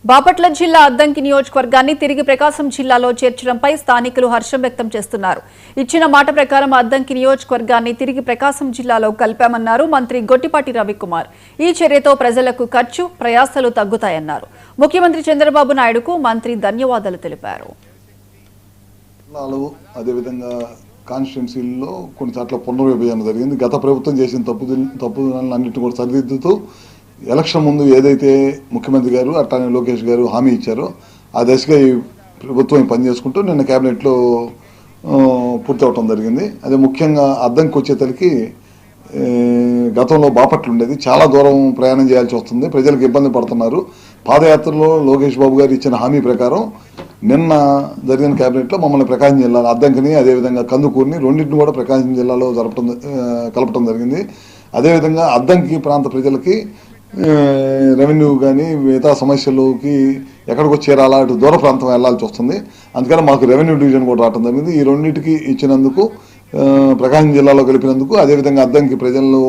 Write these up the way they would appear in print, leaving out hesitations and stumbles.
బాపట్ల జిల్లా అద్దంకి నియోజకవర్గాన్ని తిరిగి ప్రకాశం జిల్లాలో చేర్చడంపై స్థానికులు హర్షం వ్యక్తం చేస్తున్నారు. ఇచ్చిన మాట ప్రకారం అద్దంకి నియోజకవర్గాన్ని తిరిగి ప్రకాశం జిల్లాలో కలిపామన్నారు మంత్రి గొట్టిపాటి రవికుమార్. ఈ చర్యతో ప్రజలకు ఖర్చు, ప్రయాసాలు తగ్గుతాయన్నారు. ముఖ్యమంత్రి చంద్రబాబు నాయుడుకు మంత్రి ధన్యవాదాలు తెలిపారు. అదేవిధంగా కాన్స్టిట్యున్సీల్లో కొన్ని చోట్ల పునర్విభజన జరిగింది. గత ప్రభుత్వం చేసిన తప్పుదలన్నింటినీ కూడా సరిదిద్దుతూ ఎలక్షన్ ముందు ఏదైతే ముఖ్యమంత్రి గారు అట్లానే లోకేష్ గారు హామీ ఇచ్చారో ఆ దశగా ఈ ప్రభుత్వం పనిచేసుకుంటూ నిన్న క్యాబినెట్లో పూర్తి అవటం జరిగింది. అదే ముఖ్యంగా అద్దంకి వచ్చేసరికి గతంలో బాపట్ల ఉండేది, చాలా దూరం ప్రయాణం చేయాల్సి వస్తుంది, ప్రజలకు ఇబ్బంది పడుతున్నారు. పాదయాత్రలో లోకేష్ బాబు గారు ఇచ్చిన హామీ ప్రకారం నిన్న జరిగిన క్యాబినెట్లో మమ్మల్ని ప్రకాశం జిల్లాలో అద్దంకిని అదేవిధంగా కందుకూరిని రెండింటిని కూడా ప్రకాశం జిల్లాలో కలపడం జరిగింది. అదేవిధంగా అద్దంకి ప్రాంత ప్రజలకి రెవెన్యూ కానీ మిగతా సమస్యలకి ఎక్కడికి చేరాలా, అటు దూర ప్రాంతం వెళ్లాల్సి వస్తుంది. అందుకని మాకు రెవెన్యూ డివిజన్ కూడా రావడం జరిగింది. ఈ రెండింటికి ఇచ్చినందుకు, ప్రకాశం జిల్లాలో కలిపినందుకు, అదేవిధంగా అద్దంకి ప్రజల్లో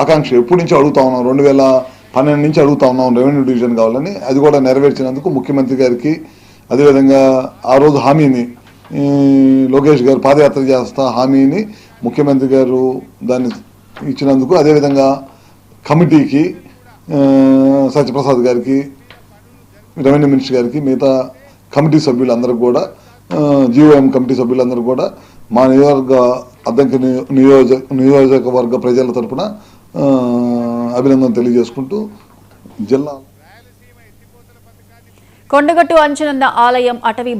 ఆకాంక్ష ఎప్పటి నుంచి అడుగుతా ఉన్నాం, 2012 నుంచి అడుగుతా ఉన్నాం రెవెన్యూ డివిజన్ కావాలని. అది కూడా నెరవేర్చినందుకు ముఖ్యమంత్రి గారికి, అదేవిధంగా ఆ రోజు హామీని లోకేష్ గారు పాదయాత్ర చేస్తా హామీని ముఖ్యమంత్రి గారు దాన్ని ఇచ్చినందుకు, అదేవిధంగా కమిటీకి సత్యప్రసాద్ గారికి, రెవెన్యూ మినిస్టర్ గారికి, మిగతా కమిటీ సభ్యులందరికీ కూడా, జీఓఎం కమిటీ సభ్యులందరూ కూడా మా అద్దంకి నియోజకవర్గ ప్రజల తరఫున అభినందన తెలియజేసుకుంటూ జిల్లా కొండగట్టు అంజనన్న ఆలయం అటవీ